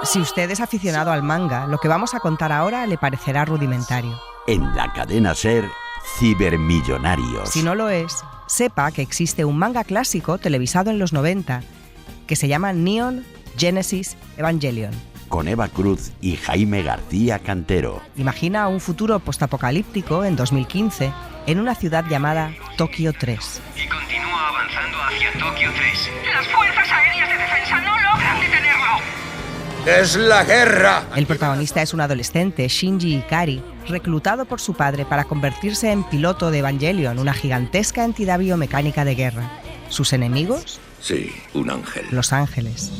Si usted es aficionado al manga, lo que vamos a contar ahora le parecerá rudimentario. En la cadena SER, Cibermillonarios. Si no lo es, sepa que existe un manga clásico televisado en los 90 que se llama Neon Genesis Evangelion. Con Eva Cruz y Jaime García Cantero. Imagina un futuro postapocalíptico en 2015 en una ciudad llamada Tokio 3. Y continúa avanzando hacia Tokio 3. Las fuerzas aéreas de defensa no logran detenerlo. ¡Es la guerra! El protagonista es un adolescente, Shinji Ikari, reclutado por su padre para convertirse en piloto de Evangelion, una gigantesca entidad biomecánica de guerra. ¿Sus enemigos? Sí, un ángel. Los ángeles.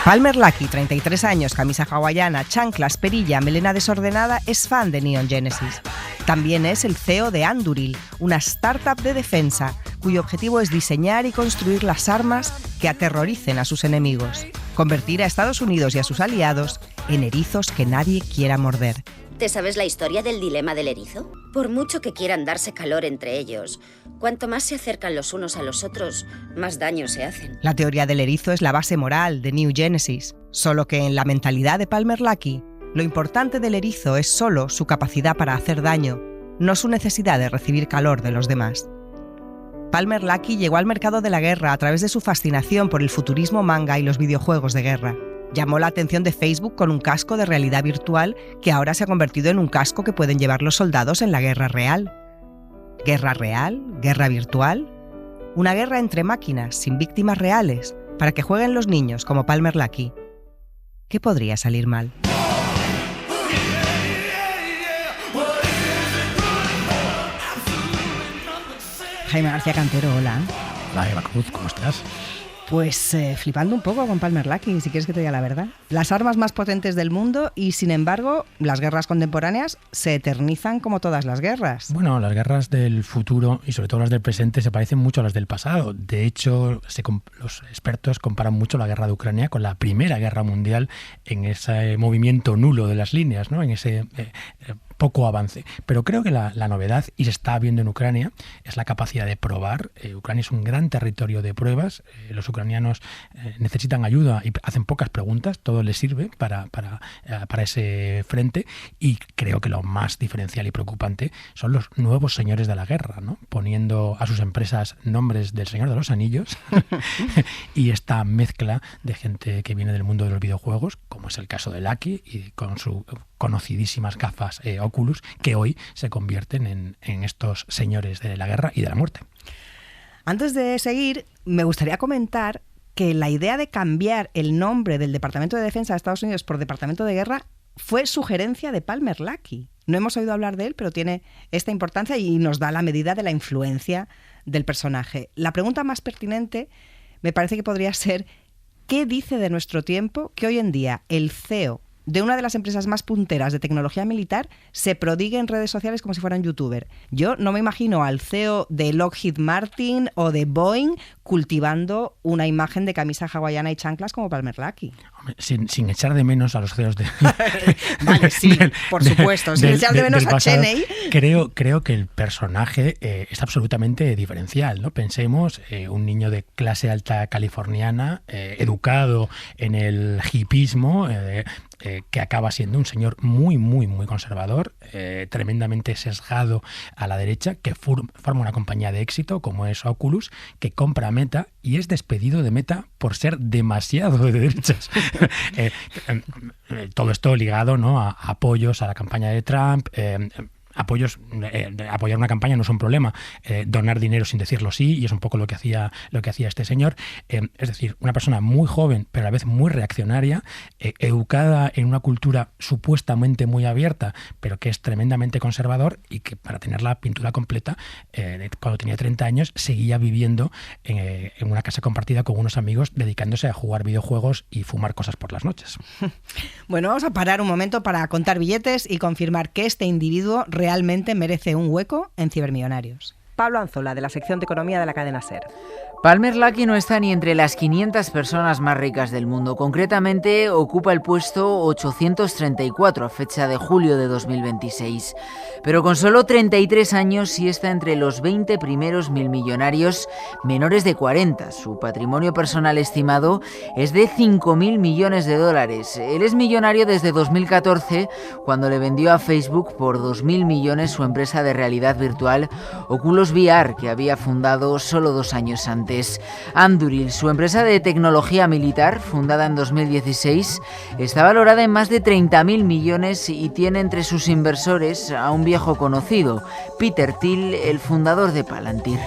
Palmer Luckey, 33 años, camisa hawaiana, chanclas, perilla, melena desordenada, es fan de Neon Genesis. También es el CEO de Anduril, una startup de defensa, cuyo objetivo es diseñar y construir las armas que aterroricen a sus enemigos, convertir a Estados Unidos y a sus aliados en erizos que nadie quiera morder. ¿Te sabes la historia del dilema del erizo? Por mucho que quieran darse calor entre ellos, cuanto más se acercan los unos a los otros, más daño se hacen. La teoría del erizo es la base moral de New Genesis, solo que en la mentalidad de Palmer Luckey, lo importante del erizo es solo su capacidad para hacer daño, no su necesidad de recibir calor de los demás. Palmer Luckey llegó al mercado de la guerra a través de su fascinación por el futurismo manga y los videojuegos de guerra. Llamó la atención de Facebook con un casco de realidad virtual que ahora se ha convertido en un casco que pueden llevar los soldados en la guerra real. ¿Guerra real? ¿Guerra virtual? Una guerra entre máquinas, sin víctimas reales, para que jueguen los niños como Palmer Luckey. ¿Qué podría salir mal? Jaime García Cantero, hola. Hola, Eva Cruz, ¿cómo estás? Pues flipando un poco con Palmer Luckey, si quieres que te diga la verdad. Las armas más potentes del mundo y, sin embargo, las guerras contemporáneas se eternizan como todas las guerras. Bueno, las guerras del futuro y sobre todo las del presente se parecen mucho a las del pasado. De hecho, los expertos comparan mucho la guerra de Ucrania con la Primera Guerra Mundial en ese movimiento nulo de las líneas, ¿no? En ese poco avance. Pero creo que la novedad, y se está viendo en Ucrania, es la capacidad de probar. Ucrania es un gran territorio de pruebas. Los ucranianos necesitan ayuda y hacen pocas preguntas. Todo les sirve para ese frente. Y creo que lo más diferencial y preocupante son los nuevos señores de la guerra, ¿no? Poniendo a sus empresas nombres del Señor de los Anillos y esta mezcla de gente que viene del mundo de los videojuegos, como es el caso de Luckey, y con sus conocidísimas gafas Oculus, que hoy se convierten en estos señores de la guerra y de la muerte. Antes de seguir, me gustaría comentar que la idea de cambiar el nombre del Departamento de Defensa de Estados Unidos por Departamento de Guerra fue sugerencia de Palmer Luckey. No hemos oído hablar de él, pero tiene esta importancia y nos da la medida de la influencia del personaje. La pregunta más pertinente me parece que podría ser: ¿qué dice de nuestro tiempo que hoy en día el CEO de una de las empresas más punteras de tecnología militar se prodigue en redes sociales como si fuera un youtuber? Yo no me imagino al CEO de Lockheed Martin o de Boeing cultivando una imagen de camisa hawaiana y chanclas como Palmer Luckey. Sin echar de menos a los CEOs de... Vale, sí, por supuesto. Sin echar de menos a Cheney. Creo que el personaje es absolutamente diferencial, ¿no? Pensemos, un niño de clase alta californiana, educado en el hipismo, que acaba siendo un señor muy, muy, muy conservador, tremendamente sesgado a la derecha, que forma una compañía de éxito como es Oculus, que compra Meta y es despedido de Meta por ser demasiado de derechas. Todo esto ligado, ¿no?, a apoyos a la campaña de Trump. Apoyar una campaña no es un problema, donar dinero sin decirlo sí, y es un poco lo que hacía este señor. Es decir, una persona muy joven, pero a la vez muy reaccionaria, educada en una cultura supuestamente muy abierta, pero que es tremendamente conservador, y que, para tener la pintura completa, cuando tenía 30 años, seguía viviendo en una casa compartida con unos amigos, dedicándose a jugar videojuegos y fumar cosas por las noches. Bueno, vamos a parar un momento para contar billetes y confirmar que este individuo realmente merece un hueco en Cibermillonarios. Pablo Anzola, de la sección de Economía de la cadena SER. Palmer Luckey no está ni entre las 500 personas más ricas del mundo. Concretamente, ocupa el puesto 834 a fecha de julio de 2026. Pero con solo 33 años sí está entre los 20 primeros milmillonarios menores de 40. Su patrimonio personal estimado es de 5.000 millones de dólares. Él es millonario desde 2014, cuando le vendió a Facebook por 2.000 millones su empresa de realidad virtual Oculus VR, que había fundado solo 2 años antes. Anduril, su empresa de tecnología militar, fundada en 2016, está valorada en más de 30.000 millones y tiene entre sus inversores a un viejo conocido, Peter Thiel, el fundador de Palantir.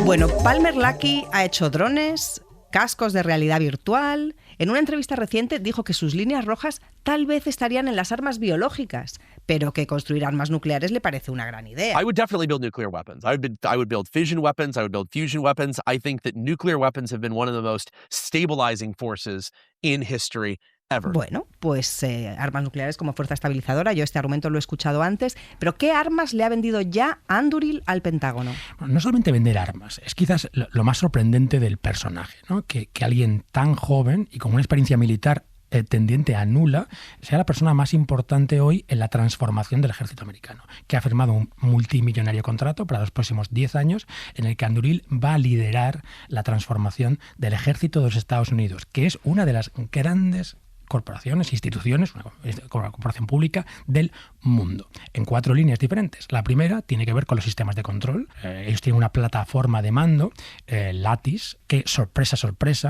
Bueno, Palmer Luckey ha hecho drones, cascos de realidad virtual. En una entrevista reciente dijo que sus líneas rojas tal vez estarían en las armas biológicas, pero que construir armas nucleares le parece una gran idea. I would definitely build nuclear weapons. I would build fission weapons. I would build fusion weapons. I think that nuclear weapons have been one of the most stabilizing forces in history ever. Bueno, pues armas nucleares como fuerza estabilizadora. Yo este argumento lo he escuchado antes. Pero ¿qué armas le ha vendido ya Anduril al Pentágono? No solamente vender armas, es quizás lo más sorprendente del personaje, ¿no? Que alguien tan joven y con una experiencia militar tendiente a nula, sea la persona más importante hoy en la transformación del ejército americano, que ha firmado un multimillonario contrato para los próximos 10 años en el que Anduril va a liderar la transformación del ejército de los Estados Unidos, que es una de las grandes corporaciones, instituciones, una corporación pública del mundo, en 4 líneas diferentes. La primera tiene que ver con los sistemas de control. Ellos tienen una plataforma de mando, Lattice, que, sorpresa,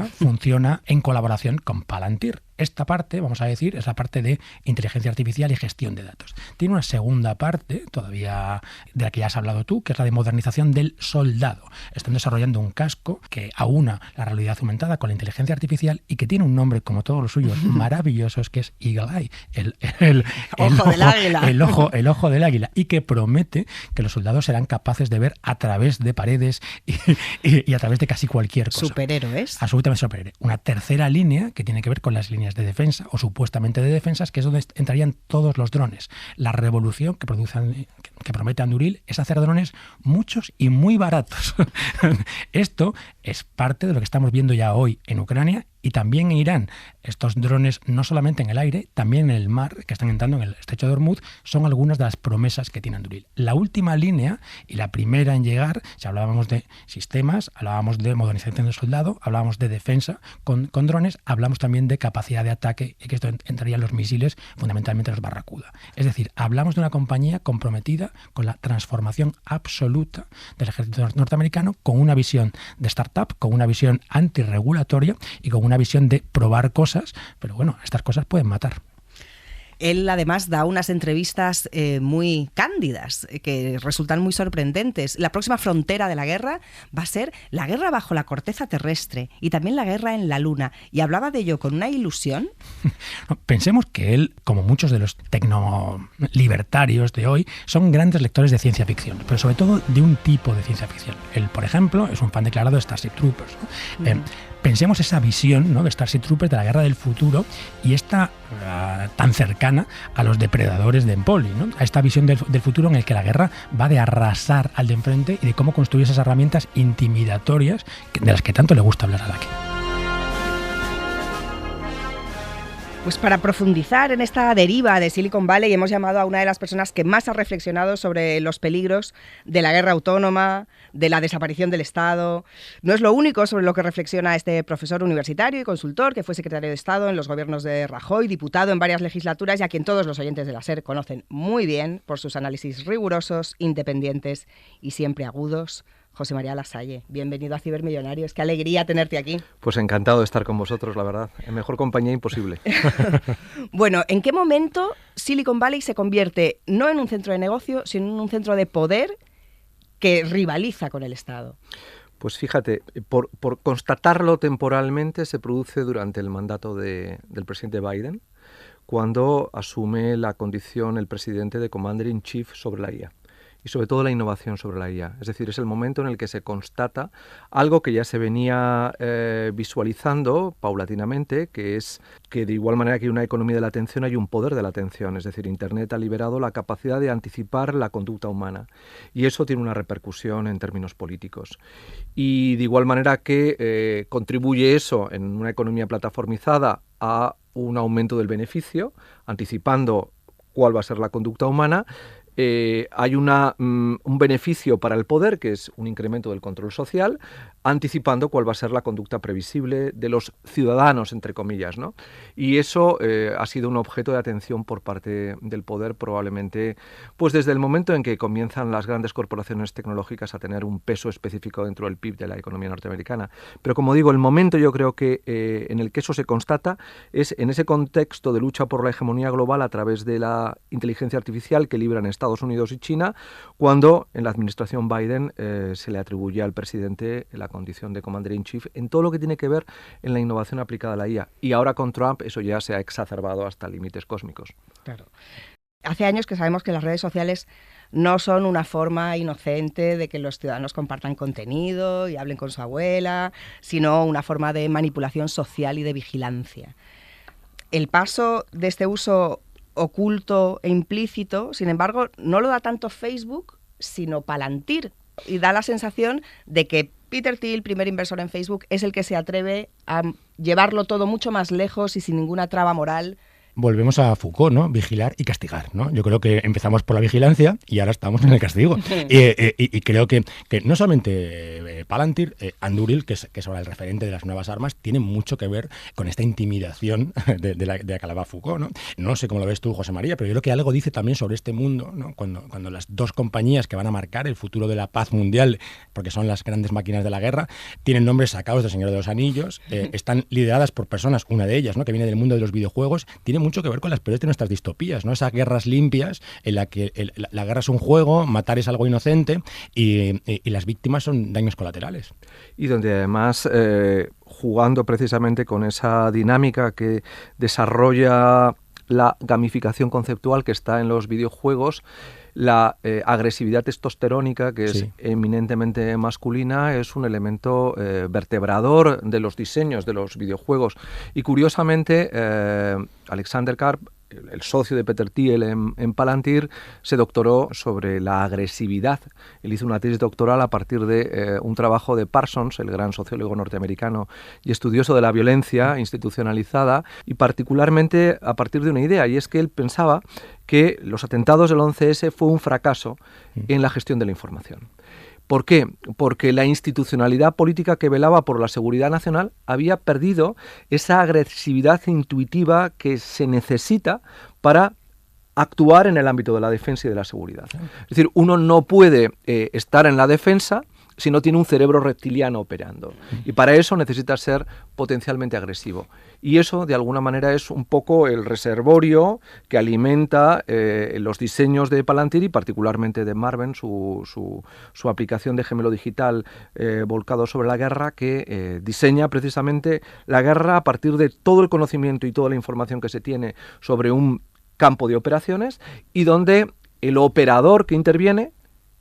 funciona en colaboración con Palantir. Esta parte, vamos a decir, es la parte de inteligencia artificial y gestión de datos. Tiene una segunda parte, todavía de la que ya has hablado tú, que es la de modernización del soldado. Están desarrollando un casco que aúna la realidad aumentada con la inteligencia artificial y que tiene un nombre, como todos los suyos, maravillosos, que es Eagle Eye, el ojo del águila, y que promete que los soldados serán capaces de ver a través de paredes y a través de casi cualquier cosa. Superhéroes. Absolutamente superhéroe. Una tercera línea que tiene que ver con las líneas de defensa, o supuestamente de defensas, que es donde entrarían todos los drones. La revolución que promete Anduril es hacer drones muchos y muy baratos. Esto es parte de lo que estamos viendo ya hoy en Ucrania y también en Irán. Estos drones, no solamente en el aire, también en el mar, que están entrando en el estrecho de Hormuz, son algunas de las promesas que tiene Anduril. La última línea, y la primera en llegar, si hablábamos de sistemas, hablábamos de modernización del soldado, hablábamos de defensa con drones, hablamos también de capacidad de ataque, y que esto entrarían los misiles, fundamentalmente los Barracuda. Es decir, hablamos de una compañía comprometida con la transformación absoluta del ejército norteamericano, con una visión de startup, con una visión antirregulatoria y con una visión de probar cosas, pero bueno, estas cosas pueden matar. Él además da unas entrevistas muy cándidas, que resultan muy sorprendentes. La próxima frontera de la guerra va a ser la guerra bajo la corteza terrestre y también la guerra en la Luna. Y hablaba de ello con una ilusión. Pensemos que él, como muchos de los tecnolibertarios de hoy, son grandes lectores de ciencia ficción, pero sobre todo de un tipo de ciencia ficción. Él, por ejemplo, es un fan declarado de Starship Troopers, ¿no? Pensemos esa visión, ¿no?, de Starship Troopers, de la guerra del futuro, y esta tan cercana a los depredadores de Empoli, ¿no? A esta visión del futuro en el que la guerra va de arrasar al de enfrente y de cómo construir esas herramientas intimidatorias de las que tanto le gusta hablar a Luckey. Pues para profundizar en esta deriva de Silicon Valley hemos llamado a una de las personas que más ha reflexionado sobre los peligros de la guerra autónoma, de la desaparición del Estado. No es lo único sobre lo que reflexiona este profesor universitario y consultor, que fue secretario de Estado en los gobiernos de Rajoy, diputado en varias legislaturas y a quien todos los oyentes de la SER conocen muy bien por sus análisis rigurosos, independientes y siempre agudos. José María Lasalle, bienvenido a Cibermillonarios. Qué alegría tenerte aquí. Pues encantado de estar con vosotros, la verdad. En mejor compañía imposible. Bueno, ¿en qué momento Silicon Valley se convierte no en un centro de negocio, sino en un centro de poder que rivaliza con el Estado? Pues fíjate, por constatarlo temporalmente, se produce durante el mandato del presidente Biden, cuando asume la condición el presidente de Commander in Chief sobre la IA. y sobre todo la innovación sobre la IA. Es decir, es el momento en el que se constata algo que ya se venía visualizando paulatinamente, que es que de igual manera que hay una economía de la atención, hay un poder de la atención. Es decir, Internet ha liberado la capacidad de anticipar la conducta humana y eso tiene una repercusión en términos políticos. Y de igual manera que contribuye eso en una economía plataformizada a un aumento del beneficio, anticipando cuál va a ser la conducta humana. Hay un beneficio para el poder, que es un incremento del control social, anticipando cuál va a ser la conducta previsible de los ciudadanos, entre comillas, ¿no? Y eso ha sido un objeto de atención por parte del poder probablemente pues desde el momento en que comienzan las grandes corporaciones tecnológicas a tener un peso específico dentro del PIB de la economía norteamericana. Pero como digo, el momento yo creo que en el que eso se constata es en ese contexto de lucha por la hegemonía global a través de la inteligencia artificial que libran Estados Unidos y China, cuando en la administración Biden se le atribuye al presidente la condición de Commander-in-Chief en todo lo que tiene que ver en la innovación aplicada a la IA. Y ahora con Trump eso ya se ha exacerbado hasta límites cósmicos. Claro. Hace años que sabemos que las redes sociales no son una forma inocente de que los ciudadanos compartan contenido y hablen con su abuela, sino una forma de manipulación social y de vigilancia. El paso de este uso oculto e implícito, sin embargo, no lo da tanto Facebook, sino Palantir. Y da la sensación de que Peter Thiel, primer inversor en Facebook, es el que se atreve a llevarlo todo mucho más lejos y sin ninguna traba moral. Volvemos a Foucault, ¿no? Vigilar y castigar, ¿no? Yo creo que empezamos por la vigilancia y ahora estamos en el castigo. Y creo que no solamente Palantir, Anduril, que es ahora el referente de las nuevas armas, tiene mucho que ver con esta intimidación de la que hablaba Foucault, ¿no? No sé cómo lo ves tú, José María, pero yo creo que algo dice también sobre este mundo, ¿no? Cuando las dos compañías que van a marcar el futuro de la paz mundial, porque son las grandes máquinas de la guerra, tienen nombres sacados del Señor de los Anillos, están lideradas por personas, una de ellas, ¿no? Que viene del mundo de los videojuegos, tiene mucho que ver con las peores de nuestras distopías, ¿no? Esas guerras limpias en la que la guerra es un juego, matar es algo inocente y las víctimas son daños colaterales. Y donde además, jugando precisamente con esa dinámica que desarrolla la gamificación conceptual que está en los videojuegos, la agresividad testosterónica, que es eminentemente masculina, es un elemento vertebrador de los diseños de los videojuegos. Y curiosamente, Alexander Karp, el socio de Peter Thiel en Palantir, se doctoró sobre la agresividad. Él hizo una tesis doctoral a partir de un trabajo de Parsons, el gran sociólogo norteamericano y estudioso de la violencia institucionalizada, y particularmente a partir de una idea, y es que él pensaba que los atentados del 11S fue un fracaso en la gestión de la información. ¿Por qué? Porque la institucionalidad política que velaba por la seguridad nacional había perdido esa agresividad intuitiva que se necesita para actuar en el ámbito de la defensa y de la seguridad. Es decir, uno no puede estar en la defensa si no tiene un cerebro reptiliano operando. Y para eso necesita ser potencialmente agresivo. Y eso, de alguna manera, es un poco el reservorio que alimenta los diseños de Palantir y particularmente de Marvin, su aplicación de gemelo digital volcado sobre la guerra, que diseña precisamente la guerra a partir de todo el conocimiento y toda la información que se tiene sobre un campo de operaciones y donde el operador que interviene,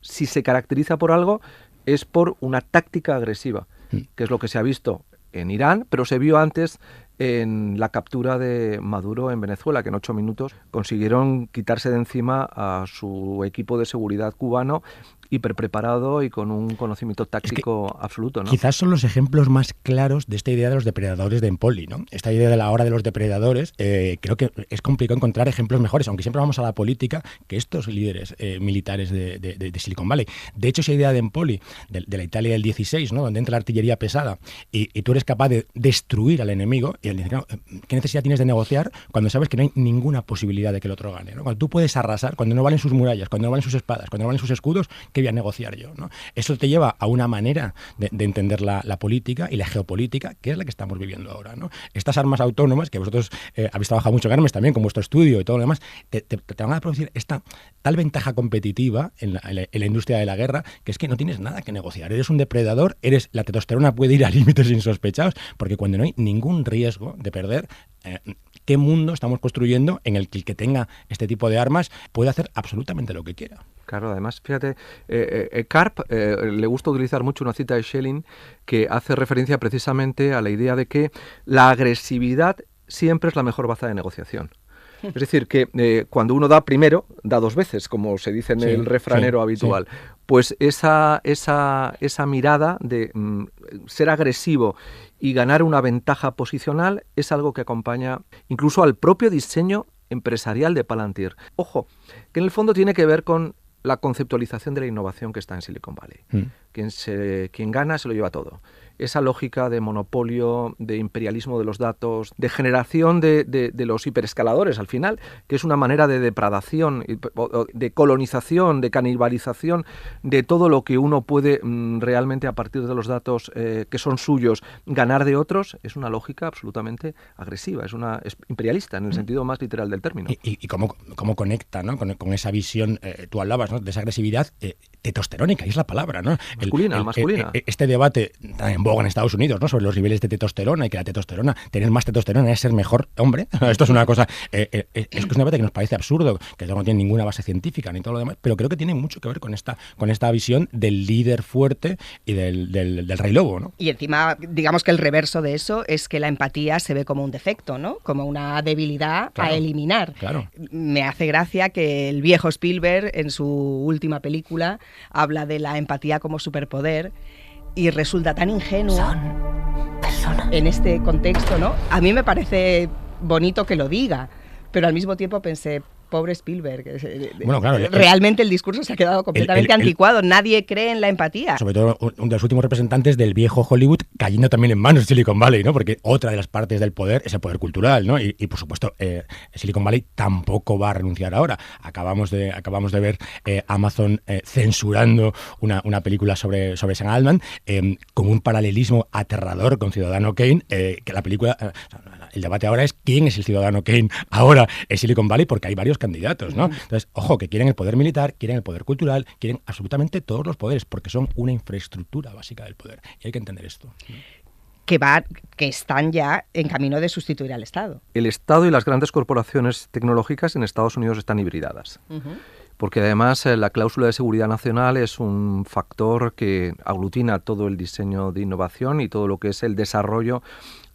si se caracteriza por algo, es por una táctica agresiva, que es lo que se ha visto en Irán, pero se vio antes en la captura de Maduro en Venezuela, que en 8 minutos consiguieron quitarse de encima a su equipo de seguridad cubano hiperpreparado y con un conocimiento táctico absoluto, ¿no? Quizás son los ejemplos más claros de esta idea de los depredadores de Empoli, ¿no? Esta idea de la hora de los depredadores, creo que es complicado encontrar ejemplos mejores, aunque siempre vamos a la política, que estos líderes militares de Silicon Valley. De hecho, esa idea de Empoli, de la Italia del 16, ¿no? Donde entra la artillería pesada y tú eres capaz de destruir al enemigo, y él dice, no, ¿qué necesidad tienes de negociar cuando sabes que no hay ninguna posibilidad de que el otro gane, ¿no? Cuando tú puedes arrasar, cuando no valen sus murallas, cuando no valen sus espadas, cuando no valen sus escudos, ¿qué voy a negociar yo, ¿no? Eso te lleva a una manera de entender la política y la geopolítica, que es la que estamos viviendo ahora, ¿no? Estas armas autónomas, que vosotros habéis trabajado mucho, Carmen, también con vuestro estudio y todo lo demás, te van a producir esta tal ventaja competitiva en la industria de la guerra, que es que no tienes nada que negociar. Eres un depredador, la testosterona puede ir a límites insospechados, porque cuando no hay ningún riesgo de perder, ¿qué mundo estamos construyendo en el que tenga este tipo de armas puede hacer absolutamente lo que quiera? Claro, además, fíjate, Karp le gusta utilizar mucho una cita de Schelling que hace referencia precisamente a la idea de que la agresividad siempre es la mejor baza de negociación. Es decir, que cuando uno da primero, da dos veces, como se dice en el refranero habitual. Sí. Pues esa mirada de ser agresivo y ganar una ventaja posicional es algo que acompaña incluso al propio diseño empresarial de Palantir. Ojo, que en el fondo tiene que ver con la conceptualización de la innovación que está en Silicon Valley. Quien gana se lo lleva todo. Esa lógica de monopolio, de imperialismo de los datos, de generación de los hiperescaladores al final, que es una manera de depredación, de colonización, de canibalización de todo lo que uno puede realmente a partir de los datos que son suyos ganar de otros, es una lógica absolutamente agresiva, es imperialista en el sentido más literal del término. Y cómo conecta, ¿no? con esa visión, tú hablabas, ¿no? de esa agresividad testosterónica, y es la palabra, ¿no? Masculina. Este debate está en boga en Estados Unidos, ¿no? Sobre los niveles de testosterona y que la testosterona, tener más testosterona es ser mejor hombre. Esto es una cosa, es un debate que nos parece absurdo, que no tiene ninguna base científica ni todo lo demás, pero creo que tiene mucho que ver con esta visión del líder fuerte y del rey lobo, ¿no? Y encima, digamos que el reverso de eso es que la empatía se ve como un defecto, ¿no? Como una debilidad a eliminar. Claro. Me hace gracia que el viejo Spielberg, en su última película, habla de la empatía como superpoder y resulta tan ingenuo en este contexto, ¿no? A mí me parece bonito que lo diga, pero al mismo tiempo pensé, pobre Spielberg. Bueno, claro, realmente el discurso se ha quedado completamente anticuado. Nadie cree en la empatía. Sobre todo uno de los últimos representantes del viejo Hollywood cayendo también en manos de Silicon Valley, ¿no? Porque otra de las partes del poder es el poder cultural, ¿no? Y por supuesto, Silicon Valley tampoco va a renunciar ahora. Acabamos de ver Amazon censurando una película sobre Sam Altman como un paralelismo aterrador con Ciudadano Kane, que la película... el debate ahora es quién es el Ciudadano Kane ahora en Silicon Valley, porque hay varios candidatos, ¿no? Entonces, ojo, que quieren el poder militar, quieren el poder cultural, quieren absolutamente todos los poderes, porque son una infraestructura básica del poder. Y hay que entender esto. Que están ya en camino de sustituir al Estado. El Estado y las grandes corporaciones tecnológicas en Estados Unidos están hibridadas. Porque además la cláusula de seguridad nacional es un factor que aglutina todo el diseño de innovación y todo lo que es el desarrollo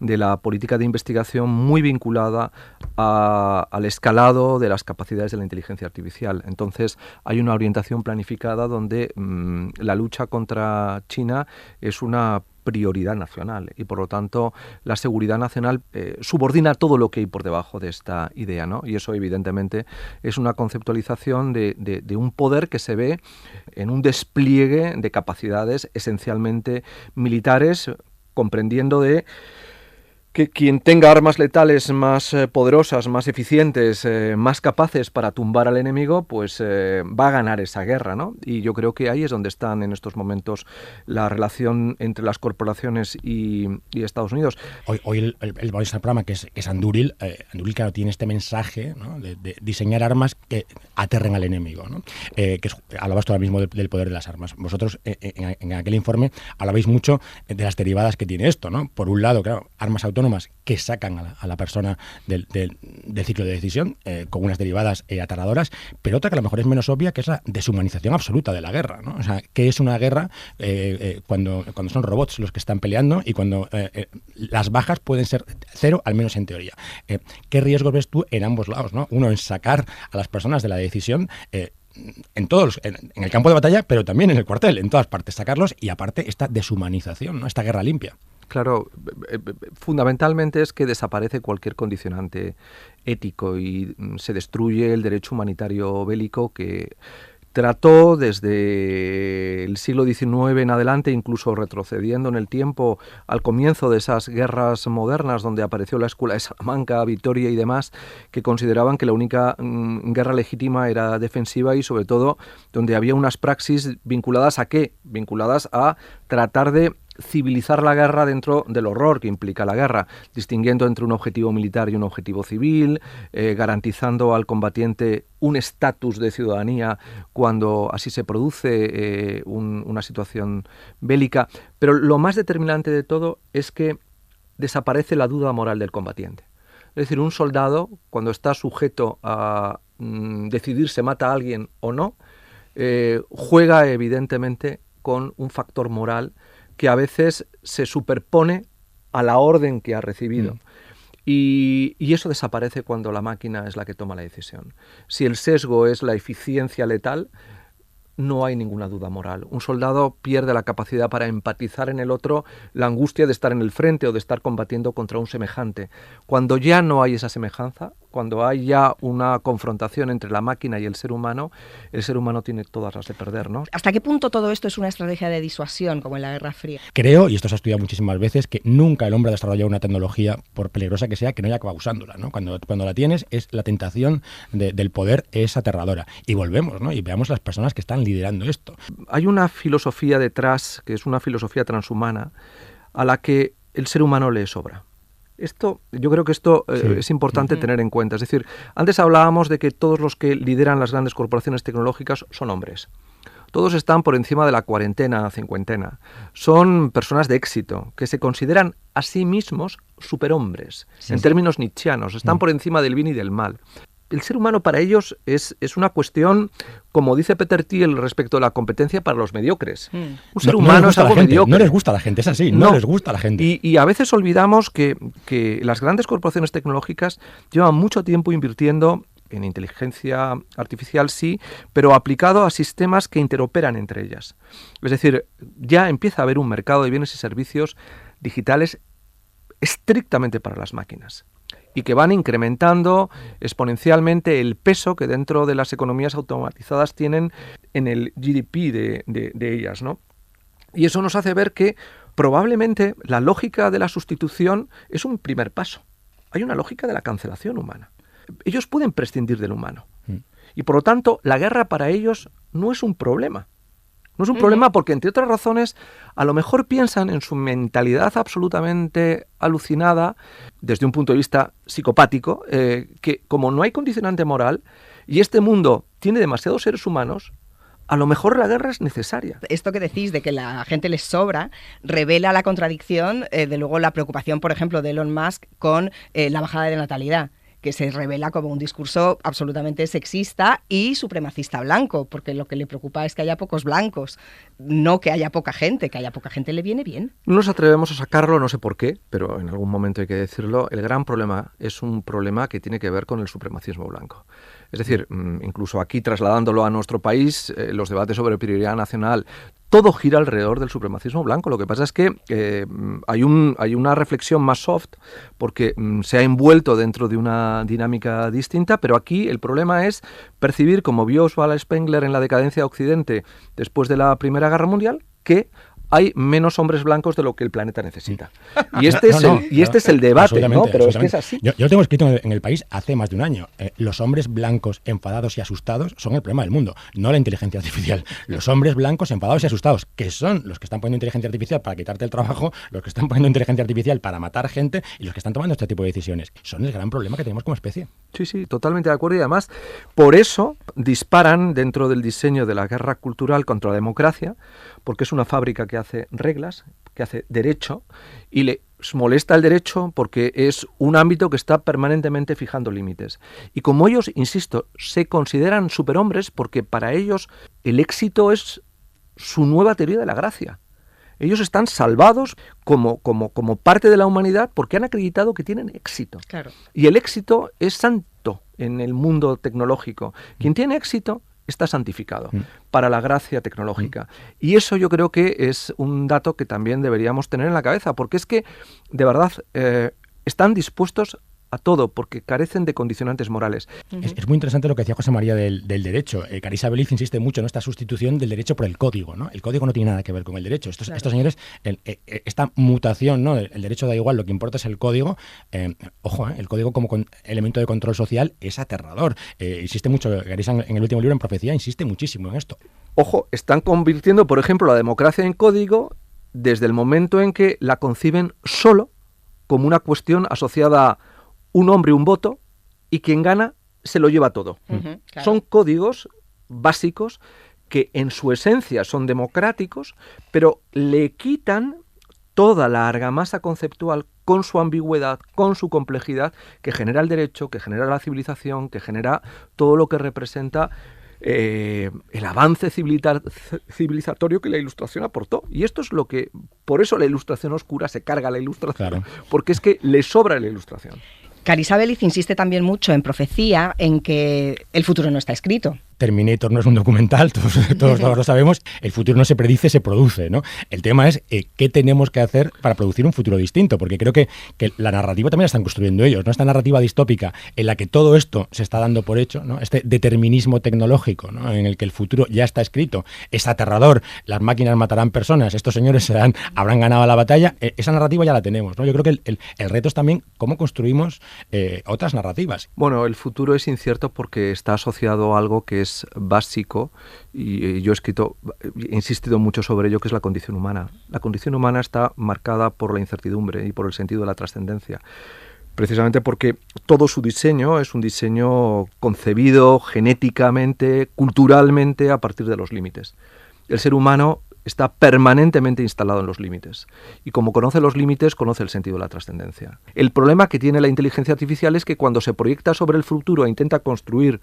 de la política de investigación muy vinculada al escalado de las capacidades de la inteligencia artificial. Entonces hay una orientación planificada donde la lucha contra China es una prioridad nacional y por lo tanto la seguridad nacional subordina todo lo que hay por debajo de esta idea, ¿no? Y eso evidentemente es una conceptualización de un poder que se ve en un despliegue de capacidades esencialmente militares, comprendiendo de que quien tenga armas letales más poderosas, más eficientes, más capaces para tumbar al enemigo, pues va a ganar esa guerra, ¿no? Y yo creo que ahí es donde están en estos momentos la relación entre las corporaciones y Estados Unidos. Hoy el programa que es Anduril, claro, tiene este mensaje, ¿no? de diseñar armas que aterren al enemigo, ¿no? Hablabas tú ahora mismo del poder de las armas. Vosotros en aquel informe hablabais mucho de las derivadas que tiene esto, ¿no? Por un lado, claro, armas autónomas que sacan a la persona del ciclo de decisión con unas derivadas aterradoras, pero otra que a lo mejor es menos obvia, que es la deshumanización absoluta de la guerra, ¿no? O sea, ¿qué es una guerra cuando son robots los que están peleando y cuando las bajas pueden ser cero, al menos en teoría? ¿Qué riesgos ves tú en ambos lados, ¿no? Uno, en sacar a las personas de la decisión en el campo de batalla, pero también en el cuartel, en todas partes, sacarlos, y aparte esta deshumanización, ¿no? Esta guerra limpia. Claro, fundamentalmente es que desaparece cualquier condicionante ético y se destruye el derecho humanitario bélico que trató desde el siglo XIX en adelante, incluso retrocediendo en el tiempo al comienzo de esas guerras modernas donde apareció la Escuela de Salamanca, Vitoria y demás, que consideraban que la única guerra legítima era defensiva y sobre todo donde había unas praxis vinculadas ¿a qué? Vinculadas a tratar de civilizar la guerra dentro del horror que implica la guerra, distinguiendo entre un objetivo militar y un objetivo civil, garantizando al combatiente un estatus de ciudadanía cuando así se produce una situación bélica. Pero lo más determinante de todo es que desaparece la duda moral del combatiente. Es decir, un soldado, cuando está sujeto a decidir si mata a alguien o no, juega evidentemente con un factor moral que a veces se superpone a la orden que ha recibido. Y eso desaparece cuando la máquina es la que toma la decisión. Si el sesgo es la eficiencia letal, no hay ninguna duda moral. Un soldado pierde la capacidad para empatizar en el otro la angustia de estar en el frente o de estar combatiendo contra un semejante. Cuando ya no hay esa semejanza, cuando hay ya una confrontación entre la máquina y el ser humano tiene todas las de perder, ¿no? ¿Hasta qué punto todo esto es una estrategia de disuasión, como en la Guerra Fría? Creo, y esto se ha estudiado muchísimas veces, que nunca el hombre ha desarrollado una tecnología, por peligrosa que sea, que no haya acabado usándola, ¿no? Cuando la tienes, la tentación del poder es aterradora. Y volvemos, ¿no? Y veamos las personas que están liderando esto. Hay una filosofía detrás, que es una filosofía transhumana, a la que el ser humano le sobra. Yo creo que esto es importante tener en cuenta. Es decir, antes hablábamos de que todos los que lideran las grandes corporaciones tecnológicas son hombres. Todos están por encima de la cuarentena, cincuentena. Son personas de éxito, que se consideran a sí mismos superhombres, en términos nietzscheanos. Están por encima del bien y del mal. El ser humano para ellos es una cuestión, como dice Peter Thiel respecto a la competencia para los mediocres. Un ser humano es algo mediocre. No les gusta a la gente, es así, no les gusta a la gente. Y a veces olvidamos que las grandes corporaciones tecnológicas llevan mucho tiempo invirtiendo en inteligencia artificial, sí, pero aplicado a sistemas que interoperan entre ellas. Es decir, ya empieza a haber un mercado de bienes y servicios digitales estrictamente para las máquinas, y que van incrementando exponencialmente el peso que dentro de las economías automatizadas tienen en el GDP de ellas, ¿no? Y eso nos hace ver que probablemente la lógica de la sustitución es un primer paso. Hay una lógica de la cancelación humana. Ellos pueden prescindir del humano. Y por lo tanto, la guerra para ellos no es un problema. No es un problema porque, entre otras razones, a lo mejor piensan en su mentalidad absolutamente alucinada, desde un punto de vista psicopático, que como no hay condicionante moral y este mundo tiene demasiados seres humanos, a lo mejor la guerra es necesaria. Esto que decís de que la gente les sobra revela la contradicción de luego la preocupación, por ejemplo, de Elon Musk con la bajada de natalidad, que se revela como un discurso absolutamente sexista y supremacista blanco, porque lo que le preocupa es que haya pocos blancos, no que haya poca gente, que haya poca gente le viene bien. No nos atrevemos a sacarlo, no sé por qué, pero en algún momento hay que decirlo. El gran problema es un problema que tiene que ver con el supremacismo blanco. Es decir, incluso aquí trasladándolo a nuestro país, los debates sobre prioridad nacional, todo gira alrededor del supremacismo blanco. Lo que pasa es que hay una reflexión más soft porque se ha envuelto dentro de una dinámica distinta, pero aquí el problema es percibir, como vio Oswald Spengler en La decadencia de Occidente después de la Primera Guerra Mundial, que hay menos hombres blancos de lo que el planeta necesita. Y este es el debate, ¿no? Pero es que es así. Yo lo tengo escrito en El País hace más de un año. Los hombres blancos enfadados y asustados son el problema del mundo, no la inteligencia artificial. Los hombres blancos enfadados y asustados, que son los que están poniendo inteligencia artificial para quitarte el trabajo, los que están poniendo inteligencia artificial para matar gente y los que están tomando este tipo de decisiones. Son el gran problema que tenemos como especie. Sí, totalmente de acuerdo. Y además, por eso disparan dentro del diseño de la guerra cultural contra la democracia, porque es una fábrica que hace reglas, que hace derecho, y les molesta el derecho porque es un ámbito que está permanentemente fijando límites. Y como ellos, insisto, se consideran superhombres porque para ellos el éxito es su nueva teoría de la gracia. Ellos están salvados como parte de la humanidad porque han acreditado que tienen éxito. Claro. Y el éxito es santo en el mundo tecnológico. Quien tiene éxito está santificado para la gracia tecnológica. Y eso yo creo que es un dato que también deberíamos tener en la cabeza, porque es que, de verdad, están dispuestos a todo, porque carecen de condicionantes morales. Es muy interesante lo que decía José María del derecho. Carissa Beliz insiste mucho en esta sustitución del derecho por el código, ¿no? El código no tiene nada que ver con el derecho. Estos señores, esta mutación, ¿no? El derecho da igual, lo que importa es el código. El código como elemento de control social es aterrador. Insiste mucho, Carissa en el último libro, en Profecía, insiste muchísimo en esto. Ojo, están convirtiendo, por ejemplo, la democracia en código desde el momento en que la conciben solo como una cuestión asociada a un hombre, un voto, y quien gana se lo lleva todo. Claro. Son códigos básicos que en su esencia son democráticos, pero le quitan toda la argamasa conceptual con su ambigüedad, con su complejidad, que genera el derecho, que genera la civilización, que genera todo lo que representa el avance civilizatorio que la Ilustración aportó. Y esto es lo que, por eso la Ilustración oscura se carga a la Ilustración, porque es que le sobra la Ilustración. Carisabeliz insiste también mucho en Profecía, en que el futuro no está escrito. Terminator no es un documental, todos lo sabemos, el futuro no se predice, se produce, ¿no? El tema es qué tenemos que hacer para producir un futuro distinto, porque creo que la narrativa también la están construyendo ellos, ¿no? Esta narrativa distópica en la que todo esto se está dando por hecho, ¿no? Este determinismo tecnológico, ¿no? En el que el futuro ya está escrito, es aterrador, las máquinas matarán personas, estos señores habrán ganado la batalla, esa narrativa ya la tenemos, ¿no? Yo creo que el reto es también cómo construimos otras narrativas. Bueno, el futuro es incierto porque está asociado a algo que es básico, y yo he insistido mucho sobre ello, que es la condición humana. La condición humana está marcada por la incertidumbre y por el sentido de la trascendencia, precisamente porque todo su diseño es un diseño concebido genéticamente, culturalmente, a partir de los límites. El ser humano está permanentemente instalado en los límites. Y como conoce los límites, conoce el sentido de la trascendencia. El problema que tiene la inteligencia artificial es que cuando se proyecta sobre el futuro e intenta construir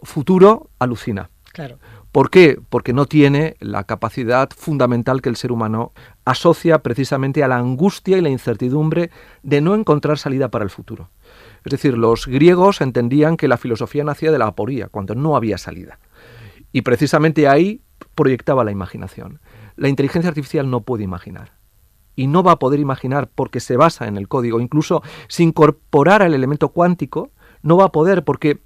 futuro, alucina. Claro. ¿Por qué? Porque no tiene la capacidad fundamental que el ser humano asocia precisamente a la angustia y la incertidumbre de no encontrar salida para el futuro. Es decir, los griegos entendían que la filosofía nacía de la aporía, cuando no había salida. Y precisamente ahí proyectaba la imaginación. La inteligencia artificial no puede imaginar. Y no va a poder imaginar porque se basa en el código. Incluso si incorporara el elemento cuántico, no va a poder porque...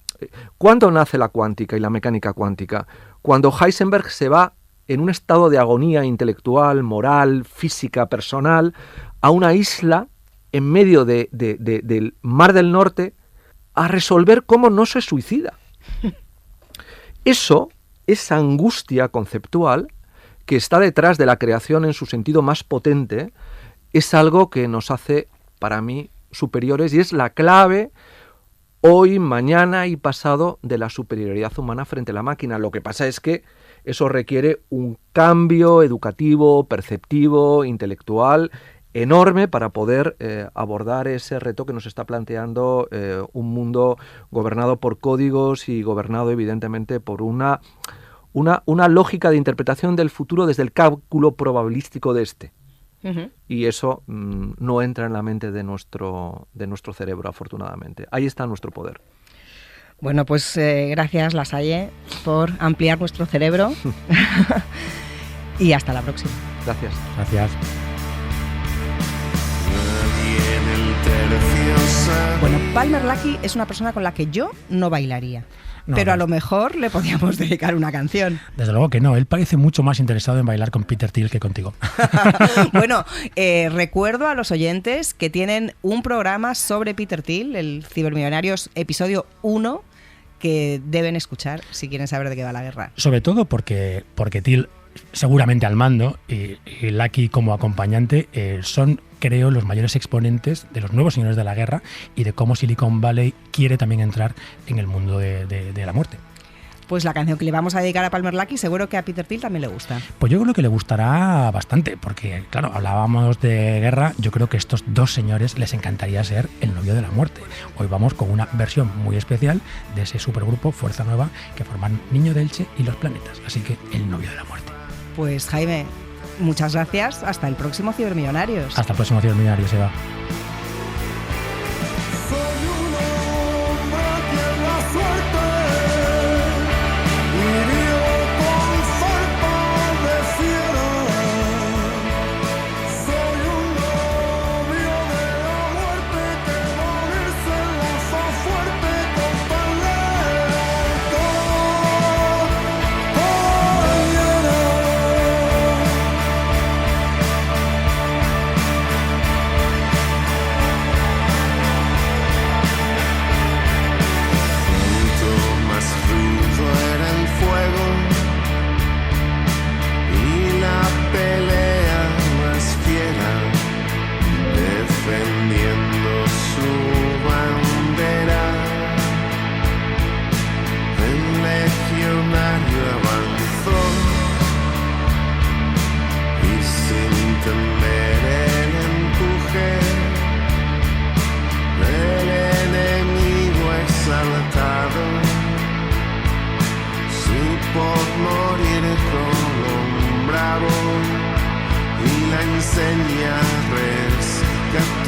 ¿Cuándo nace la cuántica y la mecánica cuántica? Cuando Heisenberg se va en un estado de agonía intelectual, moral, física, personal, a una isla en medio del Mar del Norte a resolver cómo no se suicida. Esa angustia conceptual que está detrás de la creación en su sentido más potente, es algo que nos hace, para mí, superiores, y es la clave hoy, mañana y pasado de la superioridad humana frente a la máquina. Lo que pasa es que eso requiere un cambio educativo, perceptivo, intelectual enorme para poder abordar ese reto que nos está planteando un mundo gobernado por códigos y gobernado evidentemente por una lógica de interpretación del futuro desde el cálculo probabilístico de este. Uh-huh. Y eso no entra en la mente de nuestro cerebro, afortunadamente. Ahí está nuestro poder. Bueno, pues gracias, Lasalle, por ampliar nuestro cerebro. Y hasta la próxima. Gracias. Gracias. Bueno, Palmer Luckey es una persona con la que yo no bailaría. No, pero a lo mejor le podíamos dedicar una canción. Desde luego que no, él parece mucho más interesado en bailar con Peter Thiel que contigo. Bueno, recuerdo a los oyentes que tienen un programa sobre Peter Thiel, el Cibermillonarios episodio 1, que deben escuchar si quieren saber de qué va la guerra. Sobre todo porque Thiel, seguramente al mando, y Luckey como acompañante, son, creo, los mayores exponentes de los nuevos señores de la guerra y de cómo Silicon Valley quiere también entrar en el mundo de la muerte. Pues la canción que le vamos a dedicar a Palmer Luckey seguro que a Peter Thiel también le gusta. Pues yo creo que le gustará bastante, porque claro, hablábamos de guerra, yo creo que a estos dos señores les encantaría ser el novio de la muerte. Hoy vamos con una versión muy especial de ese supergrupo Fuerza Nueva que forman Niño de Elche y Los Planetas, así que el novio de la muerte. Pues Jaime, muchas gracias, hasta el próximo Cibermillonarios. Hasta el próximo Cibermillonarios, Eva.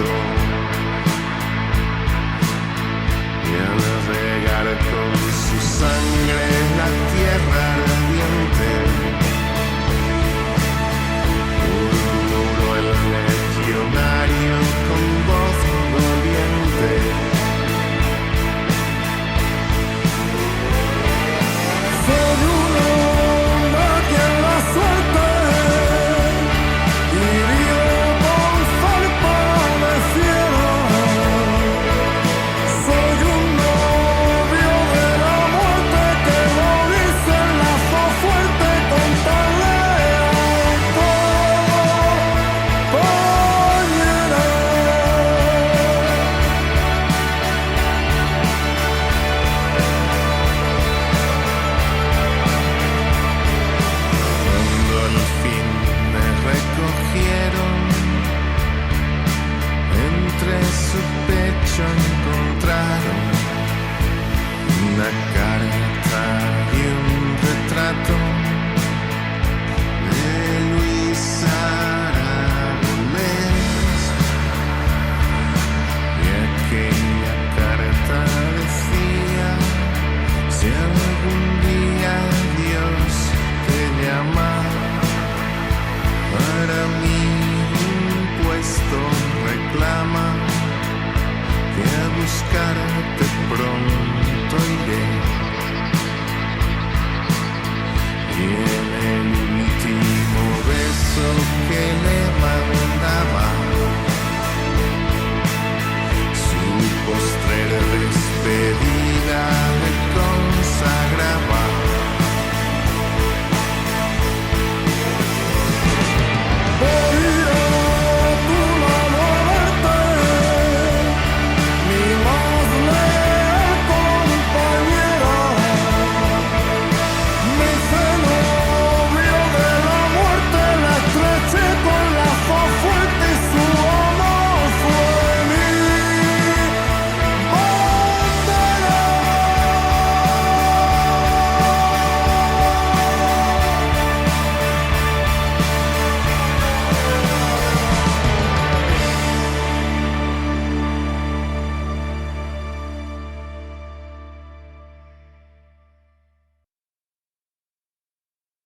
adentro. Y al regar con su sangre la tierra ardiente, murmuró el legionario con voz doliente. Soy un hombre que la suerte hirió con zarpa de cielo. Soy un novio de la muerte que lo dice en lazo fuerte con tal compañera. Cuando al fin me recogieron, entre su pecho encontraron una carta y un retrato de Luis Aragonés. Y aquella carta decía: si algún día Dios te llama, para mí un puesto reclama, que a buscarte pronto iré. Y en el último beso que le